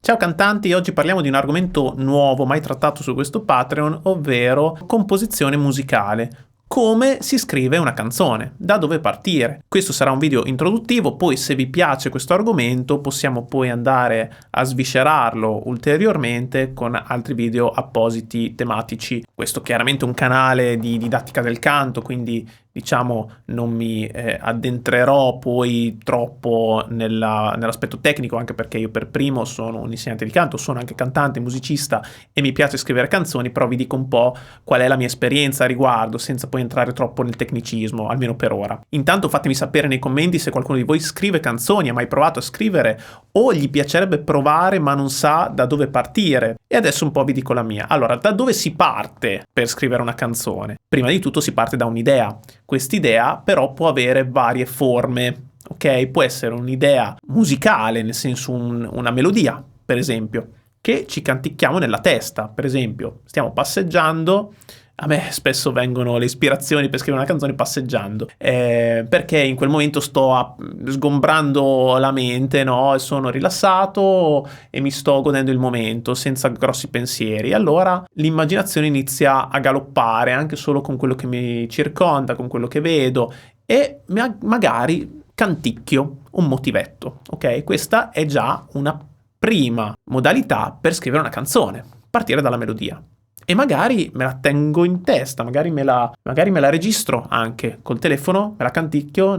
Ciao cantanti, oggi parliamo di un argomento nuovo mai trattato su questo Patreon, ovvero composizione musicale. Come si scrive una canzone? Da dove partire? Questo sarà un video introduttivo, poi se vi piace questo argomento possiamo poi andare a sviscerarlo ulteriormente con altri video appositi tematici. Questo chiaramente è un canale di didattica del canto, quindi diciamo non mi addentrerò poi troppo nell'aspetto tecnico, anche perché io per primo sono un insegnante di canto, sono anche cantante, musicista e mi piace scrivere canzoni, però vi dico un po' qual è la mia esperienza a riguardo, senza poi entrare troppo nel tecnicismo, almeno per ora. Intanto fatemi sapere nei commenti se qualcuno di voi scrive canzoni, ha mai provato a scrivere o gli piacerebbe provare ma non sa da dove partire. E adesso un po' vi dico la mia. Allora, da dove si parte per scrivere una canzone? Prima di tutto si parte da un'idea. Quest'idea però può avere varie forme, ok? Può essere un'idea musicale, nel senso una melodia, per esempio, che ci canticchiamo nella testa. Per esempio, stiamo passeggiando. A me spesso vengono le ispirazioni per scrivere una canzone passeggiando, perché in quel momento sto sgombrando la mente, no? E sono rilassato e mi sto godendo il momento senza grossi pensieri. Allora l'immaginazione inizia a galoppare anche solo con quello che mi circonda, con quello che vedo e magari canticchio un motivetto, ok? Questa è già una prima modalità per scrivere una canzone, partire dalla melodia. E magari me la tengo in testa, magari me la registro anche col telefono, me la canticchio,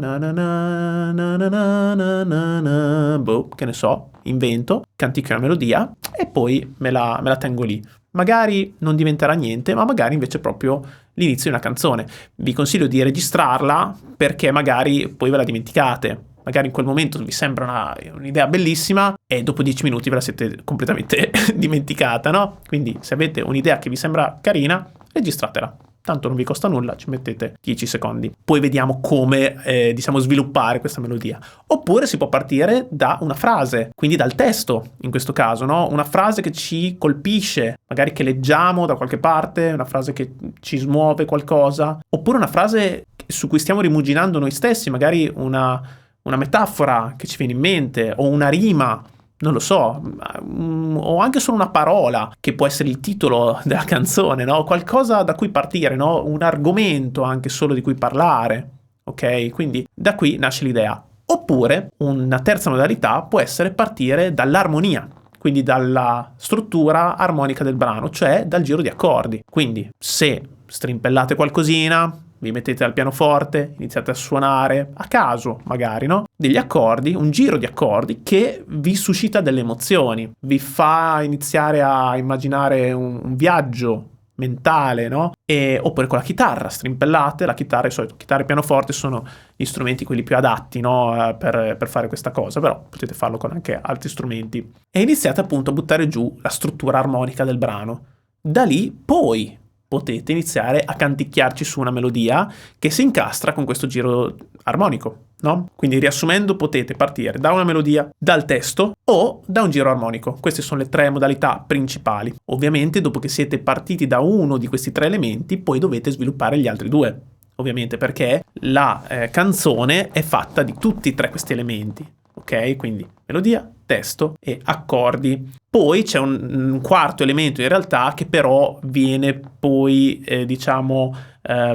boh, che ne so, invento, canticchio una melodia e poi me la tengo lì. Magari non diventerà niente, ma magari invece proprio l'inizio di una canzone. Vi consiglio di registrarla perché magari poi ve la dimenticate. Magari in quel momento vi sembra un'idea bellissima e dopo 10 minuti ve la siete completamente dimenticata, no? Quindi se avete un'idea che vi sembra carina, registratela. Tanto non vi costa nulla, ci mettete 10 secondi. Poi vediamo come, sviluppare questa melodia. Oppure si può partire da una frase, quindi dal testo, in questo caso, no? Una frase che ci colpisce, magari che leggiamo da qualche parte, una frase che ci smuove qualcosa. Oppure una frase su cui stiamo rimuginando noi stessi, magari una metafora che ci viene in mente o una rima, non lo so, o anche solo una parola che può essere il titolo della canzone, no? Qualcosa da cui partire, no? Un argomento anche solo di cui parlare, ok? Quindi da qui nasce l'idea. Oppure una terza modalità può essere partire dall'armonia, quindi dalla struttura armonica del brano, cioè dal giro di accordi. Quindi se strimpellate qualcosina, vi mettete al pianoforte, iniziate a suonare a caso, magari, no? Degli accordi, un giro di accordi che vi suscita delle emozioni, vi fa iniziare a immaginare un viaggio mentale, no? Oppure con la chitarra, strimpellate, la chitarra, di solito chitarra e pianoforte sono gli strumenti quelli più adatti, no? Per fare questa cosa, però potete farlo con anche altri strumenti. E iniziate appunto a buttare giù la struttura armonica del brano. Da lì poi potete iniziare a canticchiarci su una melodia che si incastra con questo giro armonico, no? Quindi riassumendo potete partire da una melodia, dal testo o da un giro armonico. Queste sono le tre modalità principali. Ovviamente dopo che siete partiti da uno di questi tre elementi poi dovete sviluppare gli altri due, ovviamente perché la canzone è fatta di tutti e tre questi elementi, ok? Quindi melodia, testo e accordi. Poi c'è un quarto elemento in realtà che però viene poi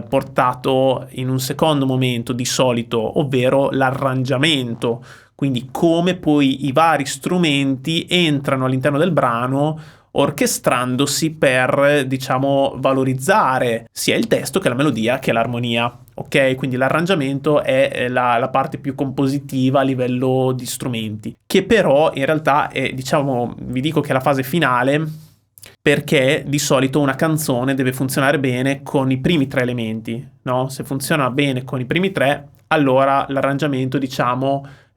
portato in un secondo momento di solito, ovvero l'arrangiamento, quindi come poi i vari strumenti entrano all'interno del brano orchestrandosi per, valorizzare sia il testo che la melodia che l'armonia, ok? Quindi l'arrangiamento è la parte più compositiva a livello di strumenti, che però in realtà è, vi dico che è la fase finale, perché di solito una canzone deve funzionare bene con i primi tre elementi, no? Se funziona bene con i primi tre, allora l'arrangiamento,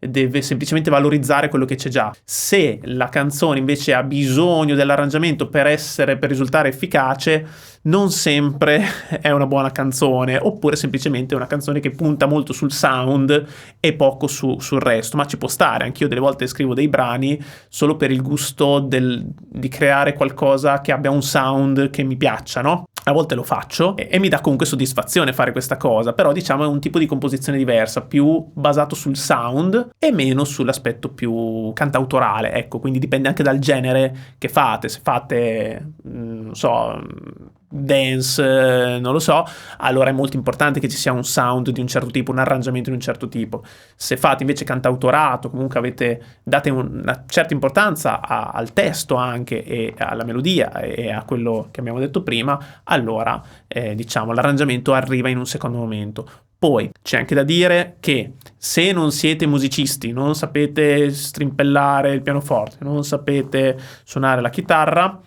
deve semplicemente valorizzare quello che c'è già. Se la canzone invece ha bisogno dell'arrangiamento per risultare efficace, non sempre è una buona canzone, oppure semplicemente è una canzone che punta molto sul sound e poco sul resto, ma ci può stare. Anch'io delle volte scrivo dei brani solo per il gusto di creare qualcosa che abbia un sound che mi piaccia, no? a volte lo faccio e mi dà comunque soddisfazione fare questa cosa, però diciamo è un tipo di composizione diversa, più basato sul sound e meno sull'aspetto più cantautorale, ecco, quindi dipende anche dal genere che fate. Se fate, non so, dance, non lo so, allora è molto importante che ci sia un sound di un certo tipo, un arrangiamento di un certo tipo. Se fate invece cantautorato, comunque date una certa importanza al testo anche e alla melodia e a quello che abbiamo detto prima, allora diciamo l'arrangiamento arriva in un secondo momento. Poi c'è anche da dire che se non siete musicisti, non sapete strimpellare il pianoforte, non sapete suonare la chitarra,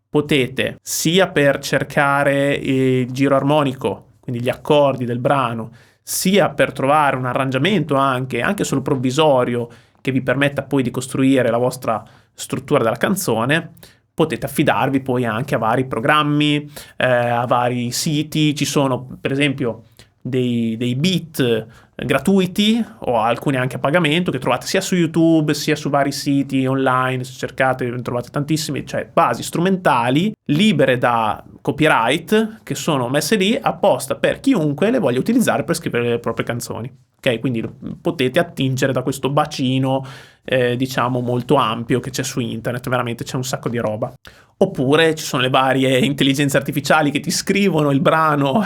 potete sia per cercare il giro armonico, quindi gli accordi del brano, sia per trovare un arrangiamento anche solo provvisorio che vi permetta poi di costruire la vostra struttura della canzone, potete affidarvi poi anche a vari programmi, a vari siti. Ci sono per esempio dei beat gratuiti o alcuni anche a pagamento che trovate sia su YouTube sia su vari siti online. Se cercate trovate tantissimi, cioè basi strumentali libere da copyright che sono messe lì apposta per chiunque le voglia utilizzare per scrivere le proprie canzoni. Ok, quindi potete attingere da questo bacino diciamo molto ampio che c'è su internet, veramente c'è un sacco di roba. Oppure ci sono le varie intelligenze artificiali che ti scrivono il brano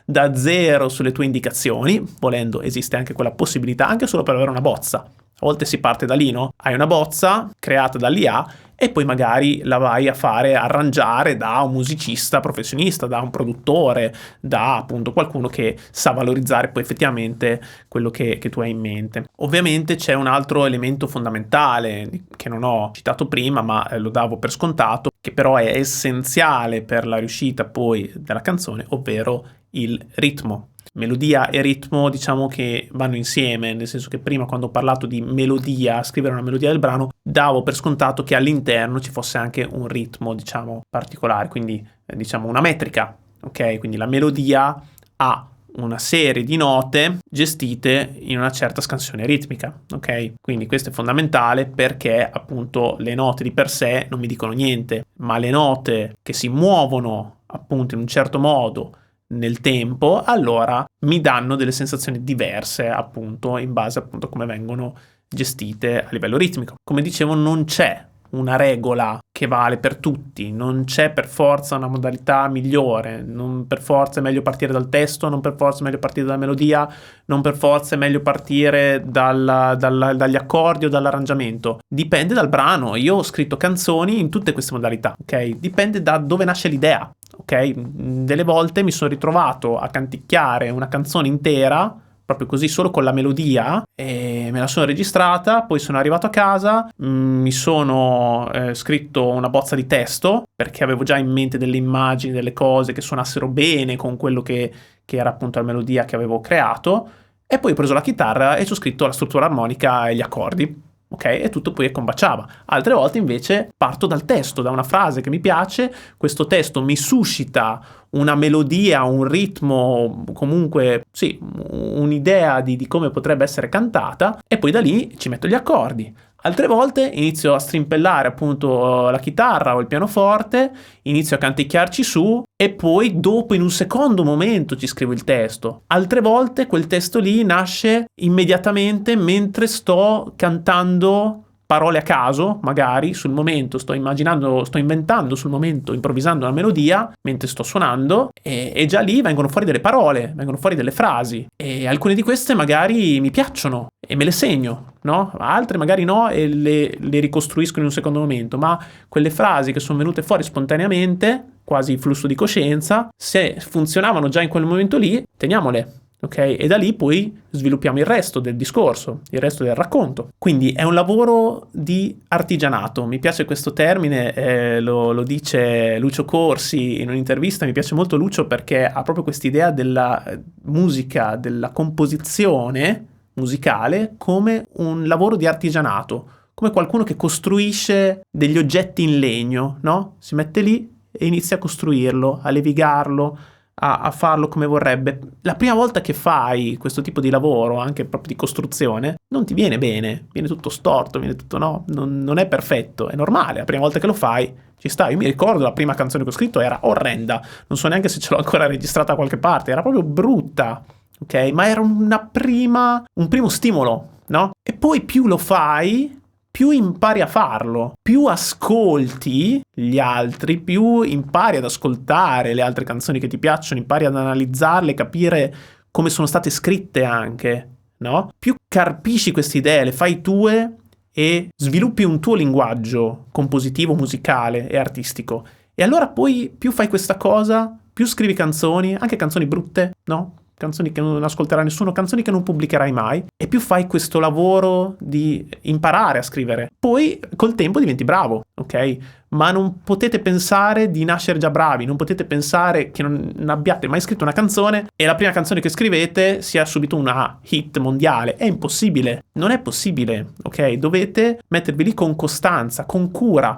da zero sulle tue indicazioni. Volendo esiste anche quella possibilità, anche solo per avere una bozza. A volte si parte da lì, no? Hai una bozza creata dall'IA e poi magari la vai a fare arrangiare da un musicista professionista, da un produttore, da appunto qualcuno che sa valorizzare poi effettivamente quello che tu hai in mente. Ovviamente c'è un altro elemento fondamentale che non ho citato prima, ma lo davo per scontato, che però è essenziale per la riuscita poi della canzone, ovvero il ritmo. Melodia e ritmo diciamo che vanno insieme, nel senso che prima quando ho parlato di melodia, scrivere una melodia del brano, davo per scontato che all'interno ci fosse anche un ritmo diciamo particolare, quindi diciamo una metrica, ok? Quindi la melodia ha una serie di note gestite in una certa scansione ritmica, ok? Quindi questo è fondamentale perché appunto le note di per sé non mi dicono niente, ma le note che si muovono appunto in un certo modo nel tempo, allora mi danno delle sensazioni diverse appunto in base appunto a come vengono gestite a livello ritmico. Come dicevo, non c'è una regola che vale per tutti, non c'è per forza una modalità migliore, non per forza è meglio partire dal testo, non per forza è meglio partire dalla melodia, non per forza è meglio partire dagli accordi o dall'arrangiamento. Dipende dal brano. Io ho scritto canzoni in tutte queste modalità, ok? Dipende da dove nasce l'idea. Ok, delle volte mi sono ritrovato a canticchiare una canzone intera, proprio così, solo con la melodia, e me la sono registrata, poi sono arrivato a casa, mi sono scritto una bozza di testo, perché avevo già in mente delle immagini, delle cose che suonassero bene con quello che era appunto la melodia che avevo creato, e poi ho preso la chitarra e ci ho scritto la struttura armonica e gli accordi. Ok, e tutto poi combaciava. Altre volte invece parto dal testo, da una frase che mi piace, questo testo mi suscita una melodia, un ritmo, comunque sì, un'idea di come potrebbe essere cantata, e poi da lì ci metto gli accordi. Altre volte inizio a strimpellare appunto la chitarra o il pianoforte, inizio a canticchiarci su e poi dopo in un secondo momento ci scrivo il testo. Altre volte quel testo lì nasce immediatamente mentre sto cantando parole a caso, magari sul momento, sto inventando sul momento, improvvisando una melodia mentre sto suonando e già lì vengono fuori delle parole, vengono fuori delle frasi e alcune di queste magari mi piacciono e me le segno, no? Altre magari no e le ricostruisco in un secondo momento, ma quelle frasi che sono venute fuori spontaneamente, quasi flusso di coscienza, se funzionavano già in quel momento lì, teniamole. Ok? E da lì poi sviluppiamo il resto del discorso, il resto del racconto. Quindi è un lavoro di artigianato. Mi piace questo termine, lo dice Lucio Corsi in un'intervista. Mi piace molto Lucio perché ha proprio quest'idea della musica, della composizione musicale come un lavoro di artigianato, come qualcuno che costruisce degli oggetti in legno, no? Si mette lì e inizia a costruirlo, a levigarlo, a farlo come vorrebbe, la prima volta che fai questo tipo di lavoro, anche proprio di costruzione, non ti viene bene, viene tutto storto, viene tutto non è perfetto, è normale, la prima volta che lo fai ci sta. Io mi ricordo la prima canzone che ho scritto era orrenda, non so neanche se ce l'ho ancora registrata da qualche parte, era proprio brutta, ok? Ma era un primo stimolo, no? E poi più lo fai, più impari a farlo, più ascolti gli altri, più impari ad ascoltare le altre canzoni che ti piacciono, impari ad analizzarle, capire come sono state scritte anche, no? Più carpisci queste idee, le fai tue e sviluppi un tuo linguaggio compositivo, musicale e artistico. E allora poi più fai questa cosa, più scrivi canzoni, anche canzoni brutte, no? Canzoni che non ascolterà nessuno, canzoni che non pubblicherai mai, e più fai questo lavoro di imparare a scrivere. Poi col tempo diventi bravo, ok? Ma non potete pensare di nascere già bravi, non potete pensare che non abbiate mai scritto una canzone e la prima canzone che scrivete sia subito una hit mondiale. È impossibile, non è possibile, ok? Dovete mettervi lì con costanza, con cura.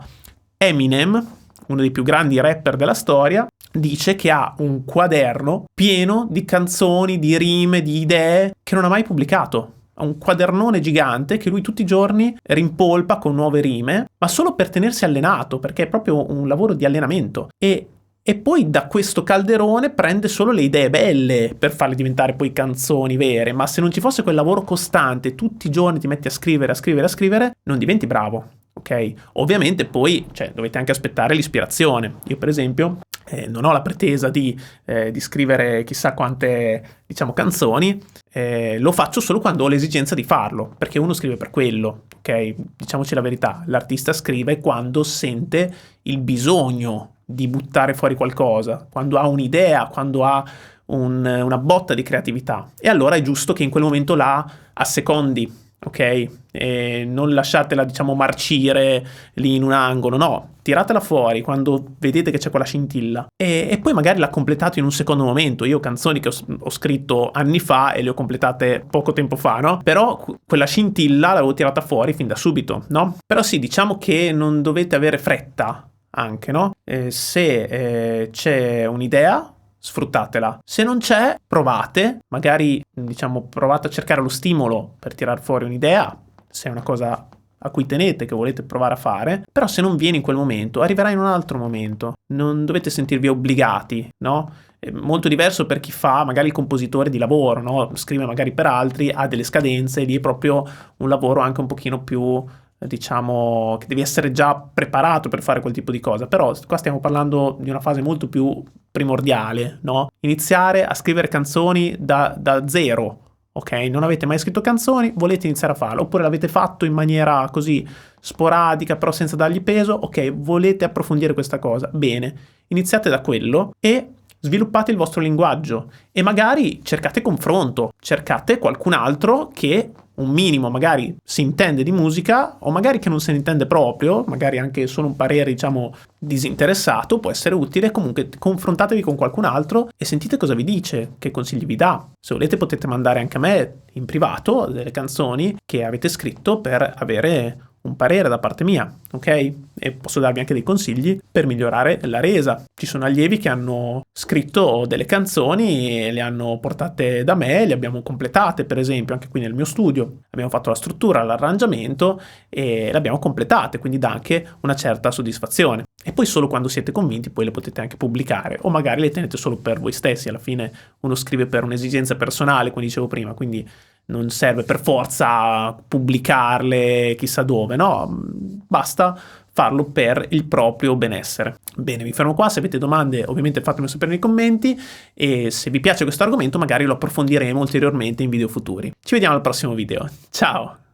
Eminem, uno dei più grandi rapper della storia, dice che ha un quaderno pieno di canzoni, di rime, di idee che non ha mai pubblicato. Ha un quadernone gigante che lui tutti i giorni rimpolpa con nuove rime, ma solo per tenersi allenato, perché è proprio un lavoro di allenamento. E poi da questo calderone prende solo le idee belle per farle diventare poi canzoni vere, ma se non ci fosse quel lavoro costante, tutti i giorni ti metti a scrivere, non diventi bravo, ok? Ovviamente poi, dovete anche aspettare l'ispirazione. Io per esempio non ho la pretesa di scrivere chissà quante, canzoni, lo faccio solo quando ho l'esigenza di farlo, perché uno scrive per quello, ok? Diciamoci la verità, l'artista scrive quando sente il bisogno di buttare fuori qualcosa, quando ha un'idea, quando ha una botta di creatività, e allora è giusto che in quel momento la assecondi, ok? E non lasciatela, marcire lì in un angolo, no, tiratela fuori quando vedete che c'è quella scintilla e poi magari la completate in un secondo momento. Io ho canzoni che ho scritto anni fa e le ho completate poco tempo fa, no? Però quella scintilla l'avevo tirata fuori fin da subito, no? Però sì, diciamo che non dovete avere fretta anche, no? Se c'è un'idea, sfruttatela. Se non c'è, provate, magari provate a cercare lo stimolo per tirar fuori un'idea, se è una cosa a cui tenete, che volete provare a fare. Però se non viene in quel momento, arriverà in un altro momento, non dovete sentirvi obbligati, no? È molto diverso per chi fa magari il compositore di lavoro, no? Scrive magari per altri, ha delle scadenze, lì è proprio un lavoro anche un pochino più, che devi essere già preparato per fare quel tipo di cosa. Però qua stiamo parlando di una fase molto più primordiale, no? Iniziare a scrivere canzoni da zero, ok? Non avete mai scritto canzoni, volete iniziare a farlo, oppure l'avete fatto in maniera così sporadica però senza dargli peso, ok? Volete approfondire questa cosa, bene, iniziate da quello e sviluppate il vostro linguaggio e magari cercate confronto, cercate qualcun altro che un minimo magari si intende di musica, o magari che non se ne intende proprio, magari anche solo un parere disinteressato può essere utile. Comunque confrontatevi con qualcun altro e sentite cosa vi dice, che consigli vi dà. Se volete potete mandare anche a me in privato delle canzoni che avete scritto per avere un parere da parte mia, ok? E posso darvi anche dei consigli per migliorare la resa. Ci sono allievi che hanno scritto delle canzoni e le hanno portate da me, le abbiamo completate, per esempio, anche qui nel mio studio. Abbiamo fatto la struttura, l'arrangiamento e le abbiamo completate, quindi dà anche una certa soddisfazione. E poi solo quando siete convinti poi le potete anche pubblicare, o magari le tenete solo per voi stessi. Alla fine uno scrive per un'esigenza personale, come dicevo prima, quindi non serve per forza pubblicarle chissà dove, no? Basta farlo per il proprio benessere. Bene, mi fermo qua. Se avete domande ovviamente fatemelo sapere nei commenti, e se vi piace questo argomento magari lo approfondiremo ulteriormente in video futuri. Ci vediamo al prossimo video. Ciao!